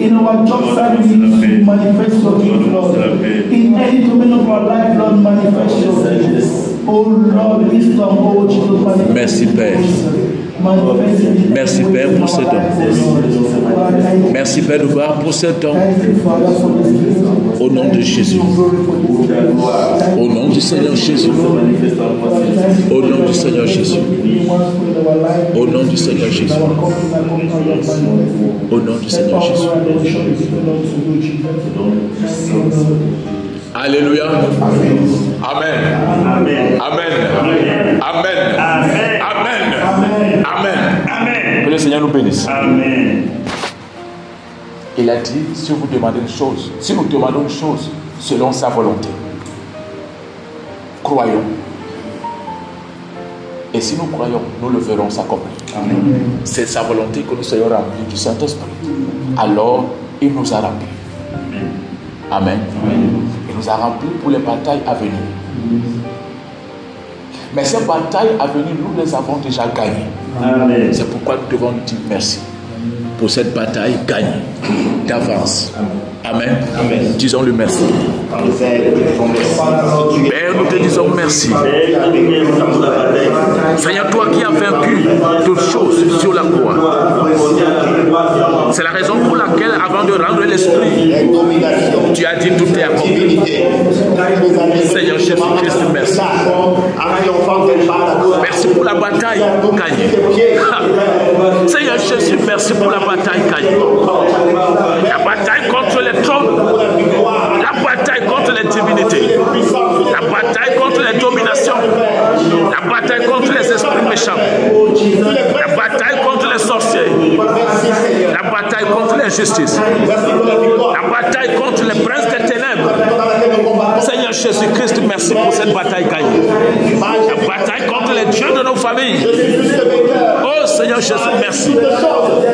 In our job service, manifest your gift, Lord. In any domain of our life, Lord, manifest your gift. Oh Lord, wisdom, oh Jesus, manifest. Merci Père. Merci Père pour ces dons. Merci Père de gloire pour ces dons. Au nom de Jésus. Au nom du Seigneur Jésus. Au nom du Seigneur Jésus. Au nom du Seigneur Jésus. Au nom du Seigneur Jésus. Alléluia. Amen. Amen. Amen. Amen. Amen. Amen. Que le Seigneur nous bénisse. Amen. Il a dit, si vous demandez une chose, si nous demandons une chose selon sa volonté, croyons. Et si nous croyons, nous le verrons s'accomplir. C'est sa volonté que nous soyons remplis du Saint-Esprit. Alors, il nous a remplis. Amen. Il nous a remplis pour les batailles à venir. Mais ces batailles à venir, nous les avons déjà gagnées. C'est pourquoi nous devons dire merci pour cette bataille gagnée d'avance. Amen. Amen. Disons-le merci. Père, nous te disons merci. Seigneur, toi qui as vaincu toutes choses sur la croix. C'est la raison pour laquelle, avant de rendre l'esprit, tu as dit tout est accompli. Seigneur Jésus-Christ, merci. Merci pour la bataille gagnée. Seigneur Jésus, merci pour la bataille gagnée. La bataille contre les trônes, la bataille contre les divinités, la bataille contre les dominations, la bataille contre les esprits méchants, la bataille contre les sorciers, la bataille contre l'injustice, la bataille contre les princes des ténèbres. Seigneur Jésus-Christ, merci pour cette bataille gagnée. La bataille contre les dieux de nos familles. Oh Seigneur Jésus, merci.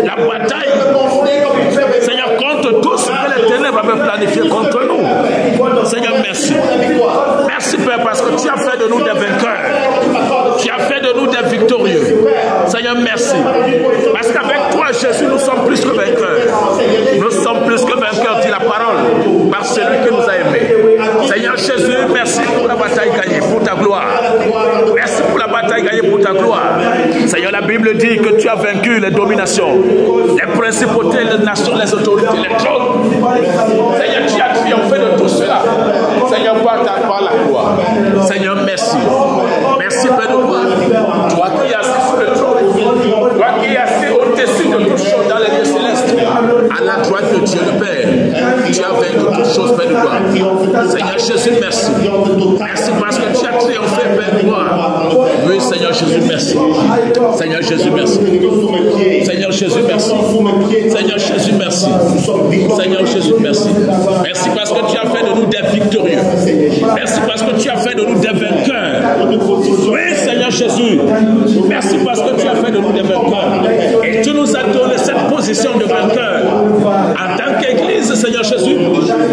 La bataille, Seigneur, contre tout ce que les ténèbres avaient planifié contre nous. Seigneur, merci. Merci Père, parce que tu as fait de nous des vainqueurs. Tu as fait de nous des victorieux. Seigneur, merci. Parce qu'avec toi, Jésus, nous sommes plus que vainqueurs. Nous sommes plus que vainqueurs, dit la parole, par celui qui nous a aimés. Seigneur Jésus, merci pour la bataille gagnée, pour ta gloire. Merci pour la bataille gagnée, pour ta gloire. Seigneur, la Bible dit que tu as vaincu les dominations, les principautés, les nations, les autorités, les trônes. Seigneur, tu as triomphé de tout cela. Seigneur, par la gloire. Seigneur, merci. Merci, Père de gloire. Toi qui es assis sur le trône, toi qui es assis au-dessus de toutes choses dans les lieux célestes, à la droite de Dieu le Père, tu as vaincu toutes choses, Père de gloire. Seigneur Jésus, merci. Merci parce que tu as triomphé, Père de gloire. Oui, Seigneur Jésus, merci. Seigneur Jésus, merci. Seigneur Jésus, merci. Seigneur Jésus, merci. Seigneur Jésus, merci. Merci parce que tu as fait de nous des victorieux. Merci parce que tu as fait de nous des vainqueurs. Oui, Seigneur Jésus. Merci parce que tu as fait de nous des vainqueurs. Et tu nous as donné cette position de vainqueur. En tant qu'Église, Seigneur Jésus,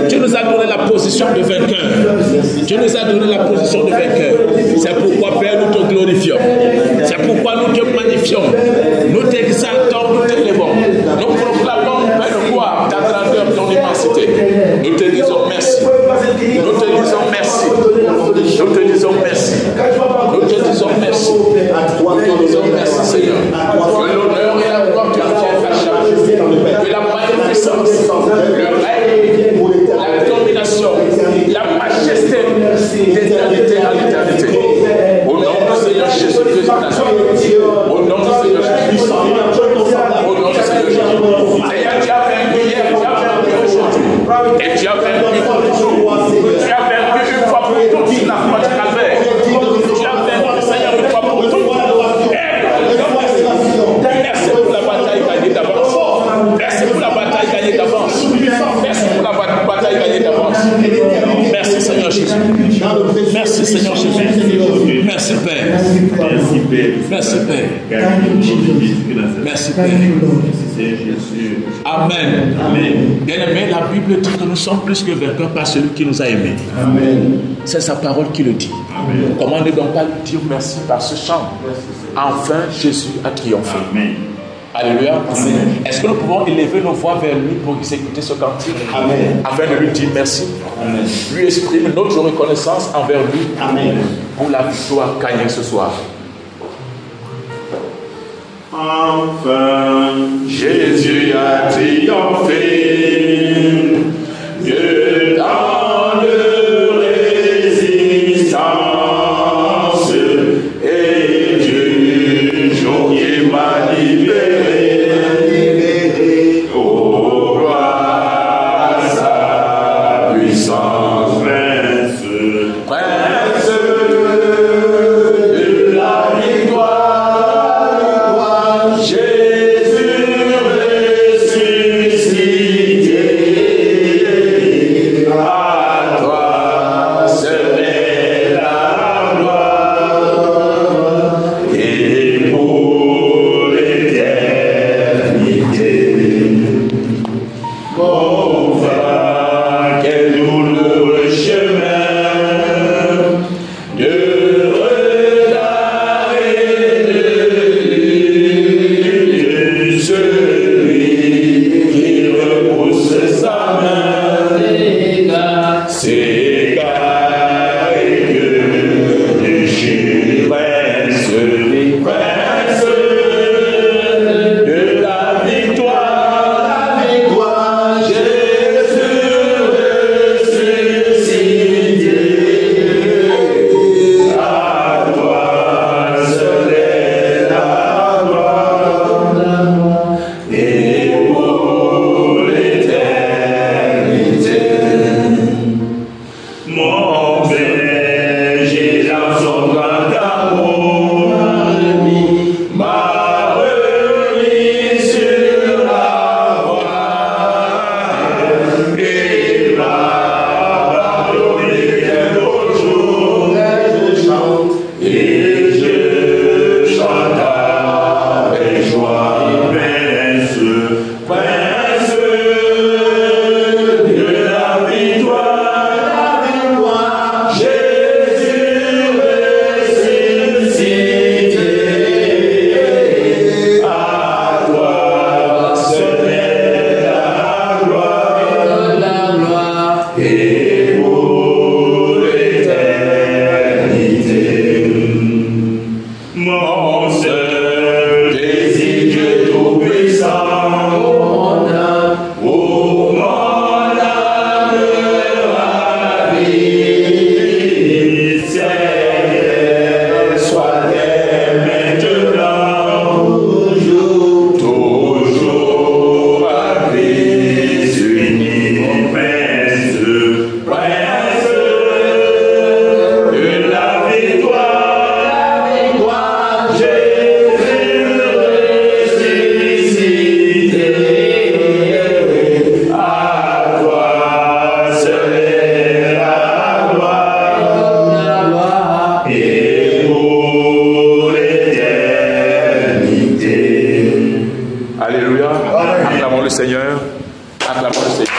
tu nous as donné la position de vainqueur. Tu nous as donné la position de vainqueur. C'est pourquoi, Père, nous te glorifions. C'est pourquoi nous te magnifions. l'honneur et la gloire te reviennent à jamais. Que la magnificence, le règne, la domination, la majesté d'éternité à l'éternité. Au nom du Seigneur Jésus-Christ de Nazareth. Au nom du Seigneur Jésus-Christ. Au nom du Seigneur Jésus-Christ. Seigneur, tu as vaincu hier, tu as vaincu aujourd'hui. Et tu as vaincu pour toujours. Tu as vaincu une fois pour toutes sur la croix du Calvaire. Tu as vaincu, Seigneur, une fois pour toutes. Merci pour la bataille gagnée d'avance. Merci pour la bataille gagnée d'avance. Merci pour la bataille gagnée d'avance. Merci Seigneur Jésus. Merci Seigneur Jésus. Merci Père. Merci Père. Merci Père. Amen. Bien-aimé, la Bible dit que nous sommes plus que vainqueurs par celui qui nous a aimés. C'est sa parole qui le dit. Comment ne donc pas lui dire merci par ce chant? Enfin, Jésus a triomphé. Alléluia. Est-ce que nous pouvons élever nos voix vers lui pour exécuter ce cantique? Afin de lui dire merci. Lui exprimer notre reconnaissance envers lui pour la victoire gagnée ce soir. Enfin, Jésus a triomphé de tant de résistance et du jour qui m'a libéré. Oh, gloire à sa puissance, prince de la victoire. Seigneur. Acclamons le Seigneur.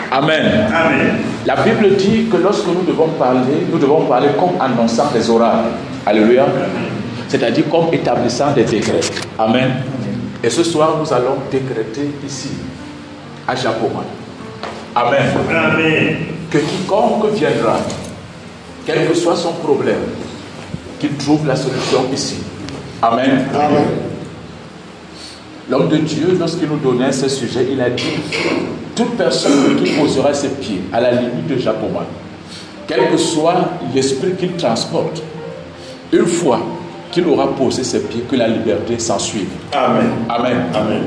Amen. Amen. La Bible dit que lorsque nous devons parler comme annonçant des oracles. Alléluia. C'est-à-dire comme établissant des décrets. Amen. Et ce soir, nous allons décréter ici à Japoma. Amen. Amen. Que quiconque viendra, quel que soit son problème, qu'il trouve la solution ici. Amen. Amen. L'homme de Dieu, lorsqu'il nous donnait ce sujet, il a dit, toute personne qui posera ses pieds à la limite de Japoma, quel que soit l'esprit qu'il transporte, une fois qu'il aura posé ses pieds, que la liberté s'en suive. Amen. Amen. Amen.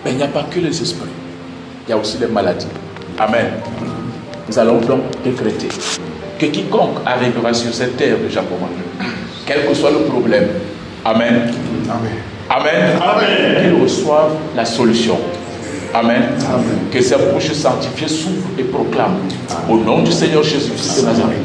Mais il n'y a pas que les esprits, il y a aussi les maladies. Amen. Nous allons donc décréter que quiconque arrivera sur cette terre de Japoma, quel que soit le problème, Amen. Amen. Amen. Amen. Qu'il reçoive la solution. Amen. Amen. Que sa bouche sanctifiée s'ouvre et proclame au nom du Seigneur Jésus-Christ de Nazareth.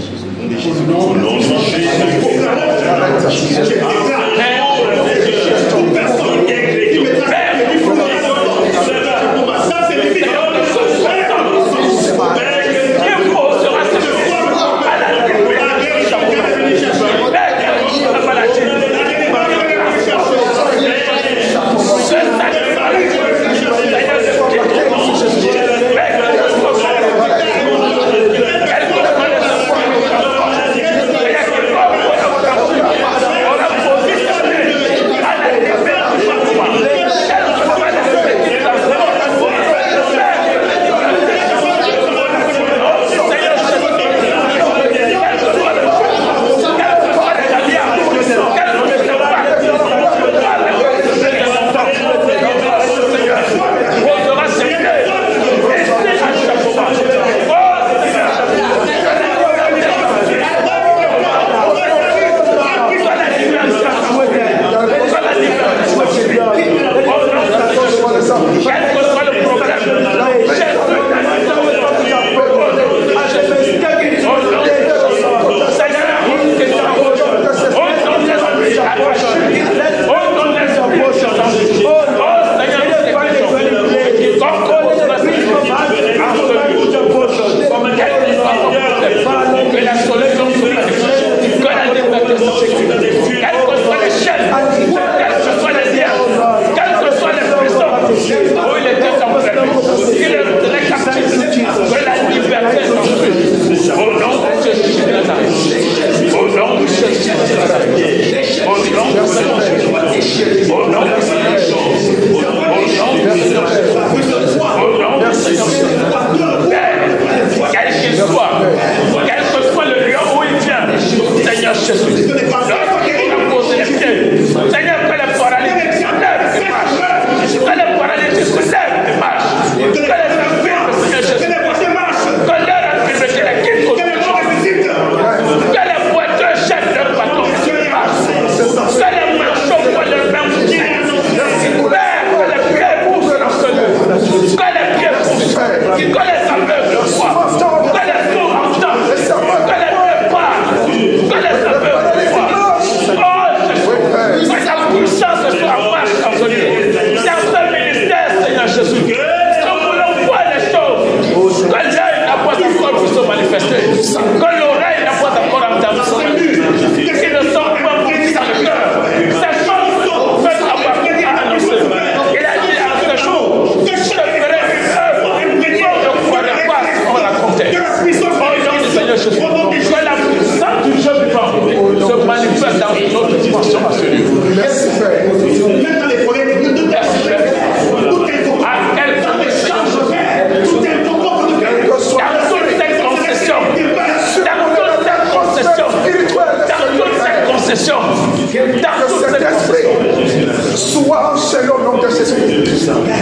Au nom de Jésus.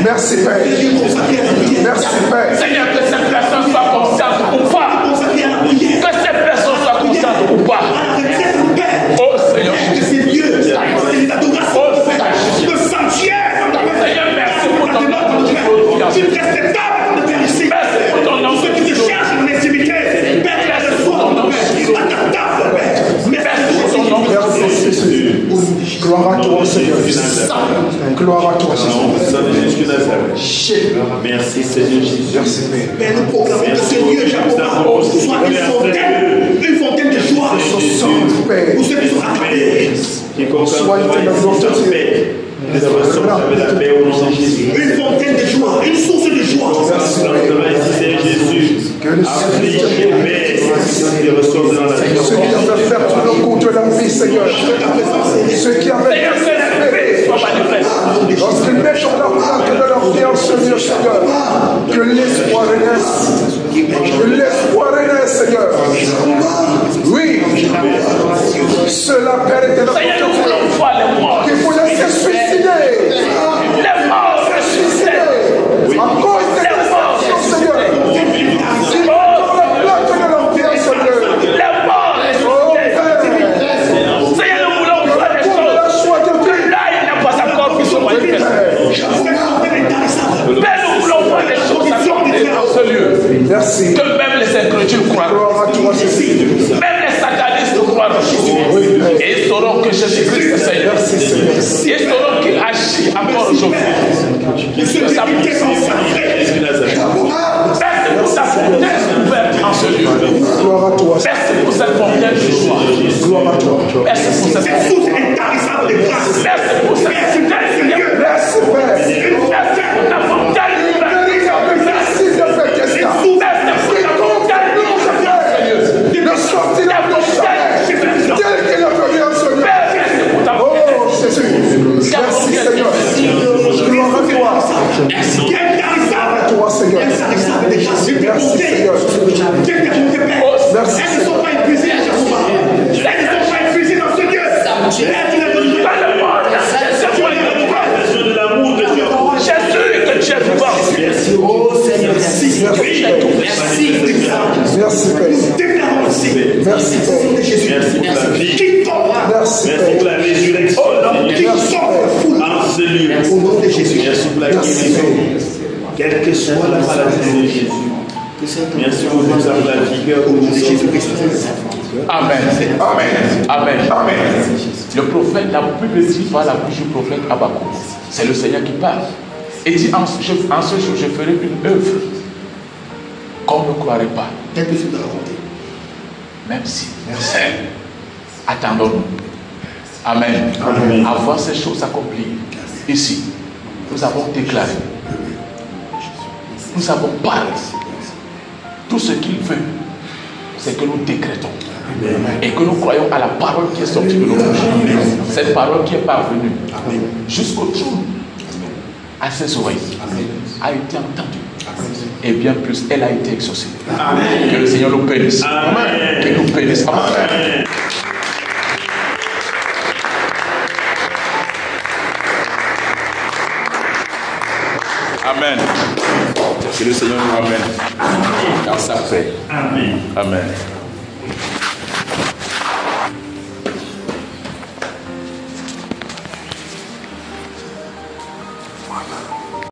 Merci Père. Merci Père. Seigneur, que cette personne soit consciente ou pas. Que cette personne soit consciente ou pas. Oh Seigneur Jésus. Oh Seigneur Seigneur, merci pour ton nom. Merci pour ton nom. Merci pour ton nom. Merci pour ton nom. Gloire à toi, Seigneur. Gloire à toi, Seigneur. Merci, Seigneur Jésus. Merci, Père. Père, nous proclamons que ce lieu, Japon, soit une fontaine de joie Père. pour ceux qui sont accablés. Sois éternellement Nous avons la paix au nom de Jésus. Une fontaine de joie, une source de joie. Seigneur Jésus, afflige les paix et reçoivent dans la vie. Ceux qui avaient fait tout le coup de leur vie, Seigneur. Ceux qui avaient lorsqu'ils mettent dans leur plaque de leur vie en ce lieu, Seigneur, que l'espoir renaisse. Que l'espoir renaisse, Seigneur. Oui, cela Père était dans notre qui vous laissez suicider. Se suicider. À cause de l'exception, Seigneur. Qui mettent dans la plaque de leur vie en ce lieu. Oh Père. Seigneur, nous voulons voir des choses que là, il n'a pas encore pu se manifester. Père, nous voulons voir des choses accomplir dans ce lieu. Merci. Que même les incrédules croient. Gloire à toi, Jésus. Même les satanistes croient en Jésus. Et ils sauront que Jésus-Christ est Seigneur. Ils sauront qu'il agit encore aujourd'hui. Merci pour ta fontaine ouverte en ce lieu. Gloire à toi. Merci pour cette fontaine de joie. Gloire à toi. Merci pour cette Cette source intarissable de grâce. Merci pour cette fontaine. Merci, Père. Merci pour ta fontaine ouverte. Merci de faire qu'est-ce qu'il y a. Merci pour ta fontaine ouverte. De sortir la bouche tel qu'il a fait en ce lieu. Merci pour ta Oh fontaine. Jésus. Merci Seigneur. Gloire à toi. Gloire à toi Seigneur. Merci Seigneur. Merci. Elles ne sont pas épuisées à chaque fois. Elles ne sont pas épuisées dans ce lieu. De l'amour de Dieu. Jésus, que tu es vivant. Oh Seigneur, merci. Merci Père. Déclarons aussi. Merci Père. Merci pour la vie. Qui tombera. Merci Merci pour Père. la résurrection. Qui sort de foule. En ce lieu. Au nom de Jésus. Merci pour la Merci guérison. Père. Quelle que soit la maladie de Jésus. Merci pour la vigueur au nom de Jésus-Christ. Amen. Amen. Amen. Amen. Le prophète, la Bible dit par la bouche du prophète Habakkuk. C'est le Seigneur qui parle. Et dit en ce jour, je ferai une œuvre qu'on ne croirait pas. Quelque chose de raconter. Même si. Attendons-nous. Amen. Amen. À voir ces choses accomplies. Ici, nous avons déclaré. Nous avons parlé. Tout ce qu'il veut, c'est que nous décrétons. Et que nous croyons à la parole qui est sortie de nos bouches. Cette parole qui est parvenue jusqu'au trône, à ses oreilles, a été entendue. Et bien plus, elle a été exaucée. Que le Seigneur nous bénisse. Amen. Qu'il nous bénisse. Amen. Amen. Que le Seigneur nous ramène dans sa paix. Amen. Amen.